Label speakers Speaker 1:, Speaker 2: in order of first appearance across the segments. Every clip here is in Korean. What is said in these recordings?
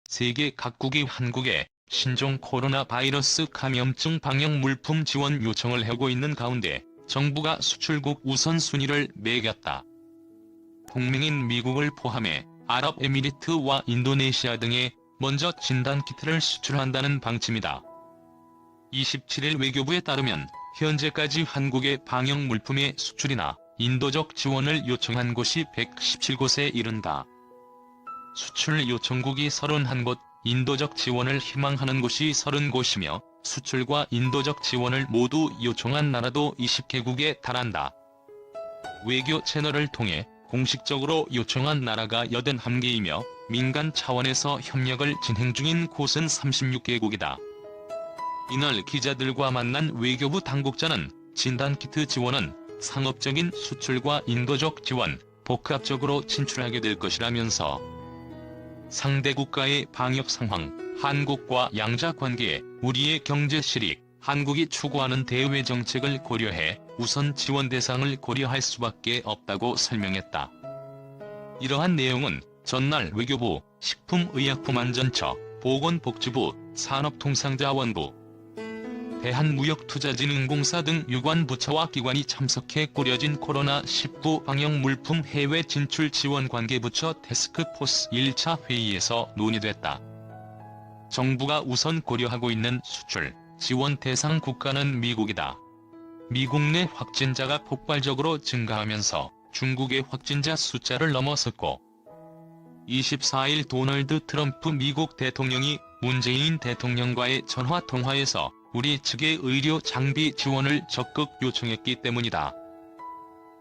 Speaker 1: 세계 각국이 한국에 신종 코로나 바이러스 감염증 방역 물품 지원 요청을 하고 있는 가운데 정부가 수출국 우선순위를 매겼다. 동맹인 미국을 포함해 아랍에미리트와 인도네시아 등에 먼저 진단키트를 수출한다는 방침이다. 27일 외교부에 따르면 현재까지 한국의 방역 물품의 수출이나 인도적 지원을 요청한 곳이 117곳에 이른다. 수출 요청국이 31곳, 인도적 지원을 희망하는 곳이 30곳이며 수출과 인도적 지원을 모두 요청한 나라도 20개국에 달한다. 외교 채널을 통해 공식적으로 요청한 나라가 81개이며 민간 차원에서 협력을 진행 중인 곳은 36개국이다. 이날 기자들과 만난 외교부 당국자는 진단키트 지원은 상업적인 수출과 인도적 지원, 복합적으로 진출하게 될 것이라면서 상대 국가의 방역 상황, 한국과 양자 관계, 우리의 경제 실익, 한국이 추구하는 대외 정책을 고려해 우선 지원 대상을 고려할 수밖에 없다고 설명했다. 이러한 내용은 전날 외교부, 식품의약품안전처, 보건복지부, 산업통상자원부, 대한무역투자진흥공사 등 유관 부처와 기관이 참석해 꾸려진 코로나19 방역물품 해외 진출 지원 관계부처 태스크포스 1차 회의에서 논의됐다. 정부가 우선 고려하고 있는 수출, 지원 대상 국가는 미국이다. 미국 내 확진자가 폭발적으로 증가하면서 중국의 확진자 숫자를 넘어섰고 24일 도널드 트럼프 미국 대통령이 문재인 대통령과의 전화통화에서 우리 측의 의료 장비 지원을 적극 요청했기 때문이다.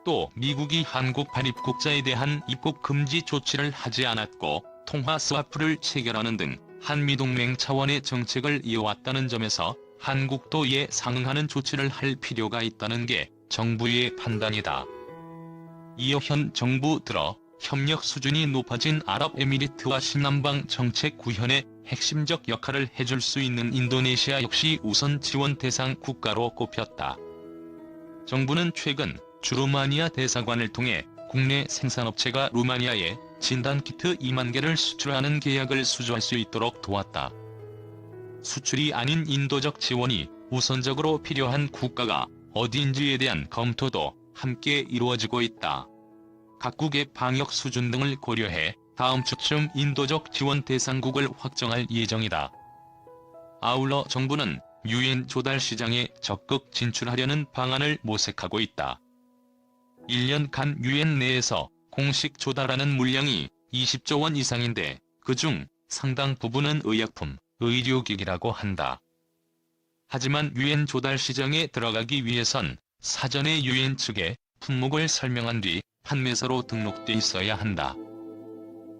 Speaker 1: 또 미국이 한국 발입국자에 대한 입국 금지 조치를 하지 않았고 통화 스와프를 체결하는 등 한미동맹 차원의 정책을 이어왔다는 점에서 한국도 이에 상응하는 조치를 할 필요가 있다는 게 정부의 판단이다. 이어 현 정부 들어 협력 수준이 높아진 아랍에미리트와 신남방 정책 구현에 핵심적 역할을 해줄 수 있는 인도네시아 역시 우선 지원 대상 국가로 꼽혔다. 정부는 최근 주루마니아 대사관을 통해 국내 생산업체가 루마니아에 진단키트 2만 개를 수출하는 계약을 수주할 수 있도록 도왔다. 수출이 아닌 인도적 지원이 우선적으로 필요한 국가가 어디인지에 대한 검토도 함께 이루어지고 있다. 각국의 방역 수준 등을 고려해 다음 주쯤 인도적 지원 대상국을 확정할 예정이다. 아울러 정부는 유엔 조달 시장에 적극 진출하려는 방안을 모색하고 있다. 1년간 유엔 내에서 공식 조달하는 물량이 20조 원 이상인데 그중 상당 부분은 의약품, 의료기기라고 한다. 하지만 유엔 조달 시장에 들어가기 위해선 사전에 유엔 측에 품목을 설명한 뒤 판매사로 등록돼 있어야 한다.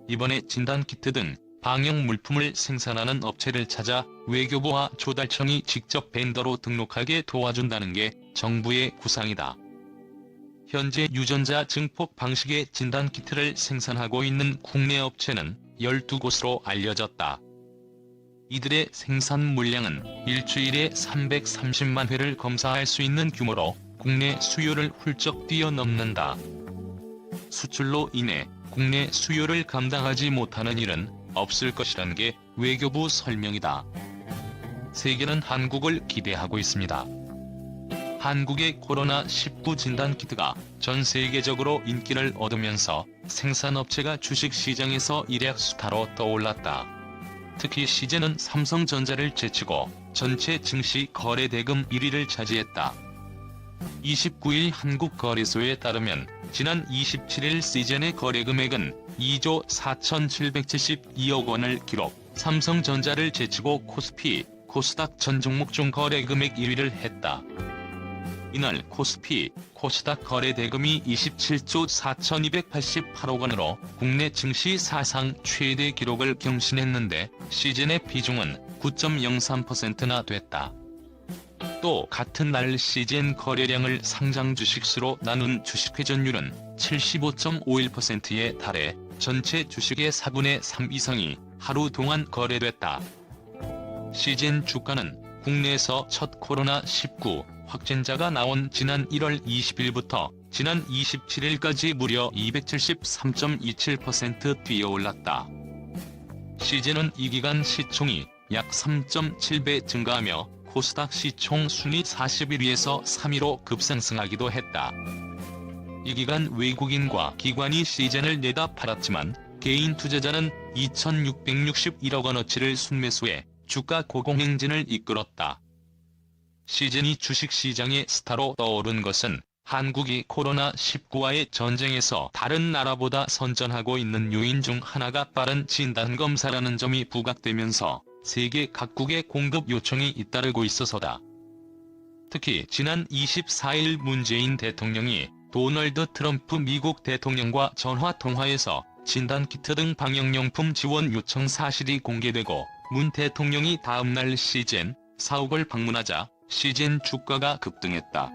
Speaker 1: 이번에 진단키트 등 방역 물품을 생산하는 업체를 찾아 외교부와 조달청이 직접 벤더로 등록하게 도와준다는 게 정부의 구상이다. 현재 유전자 증폭 방식의 진단키트를 생산하고 있는 국내 업체는 12곳으로 알려졌다. 이들의 생산 물량은 일주일에 330만 회를 검사할 수 있는 규모로 국내 수요를 훌쩍 뛰어넘는다. 수출로 인해 국내 수요를 감당하지 못하는 일은 없을 것이란 게 외교부 설명이다. 세계는 한국을 기대하고 있습니다. 한국의 코로나19 진단키트가 전 세계적으로 인기를 얻으면서 생산업체가 주식시장에서 일약수타로 떠올랐다. 특히 시제는 삼성전자를 제치고 전체 증시 거래대금 1위를 차지했다. 29일 한국거래소에 따르면 지난 27일 시젠의 거래금액은 2조 4,772억 원을 기록, 삼성전자를 제치고 코스피, 코스닥 전 종목 중 거래금액 1위를 했다. 이날 코스피, 코스닥 거래대금이 27조 4,288억 원으로 국내 증시 사상 최대 기록을 경신했는데 시젠의 비중은 9.03%나 됐다. 또 같은 날 시젠 거래량을 상장 주식수로 나눈 주식회전율은 75.51%에 달해 전체 주식의 4분의 3 이상이 하루 동안 거래됐다. 시젠 주가는 국내에서 첫 코로나19 확진자가 나온 지난 1월 20일부터 지난 27일까지 무려 273.27% 뛰어올랐다. 시즌은 이 기간 시총이 약 3.7배 증가하며 코스닥 시총 순위 41위에서 3위로 급상승하기도 했다. 이 기간 외국인과 기관이 시즌을 내다 팔았지만 개인 투자자는 2,661억 원어치를 순매수해 주가 고공행진을 이끌었다. 시즌이 주식시장의 스타로 떠오른 것은 한국이 코로나19와의 전쟁에서 다른 나라보다 선전하고 있는 요인 중 하나가 빠른 진단검사라는 점이 부각되면서 세계 각국의 공급 요청이 잇따르고 있어서다. 특히 지난 24일 문재인 대통령이 도널드 트럼프 미국 대통령과 전화통화에서 진단키트 등 방역용품 지원 요청 사실이 공개되고 문 대통령이 다음날 시젠 사옥을 방문하자 시젠 주가가 급등했다.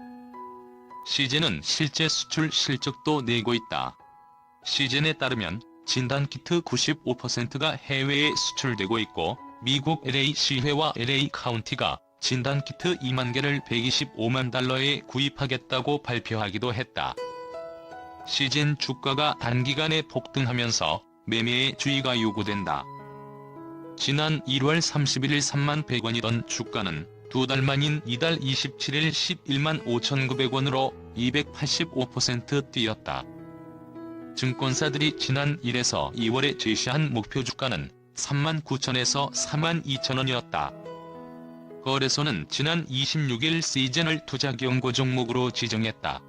Speaker 1: 시젠은 실제 수출 실적도 내고 있다. 시젠에 따르면 진단키트 95%가 해외에 수출되고 있고 미국 LA시회와 LA 카운티가 진단키트 2만 개를 125만 달러에 구입하겠다고 발표하기도 했다. 시젠 주가가 단기간에 폭등하면서 매매에 주의가 요구된다. 지난 1월 31일 3만 100원이던 주가는 두 달 만인 이달 27일 11만 5,900원으로 285% 뛰었다. 증권사들이 지난 1에서 2월에 제시한 목표 주가는 3만 9천에서 4만 2천원이었다. 거래소는 지난 26일 시즌을 투자 경고 종목으로 지정했다.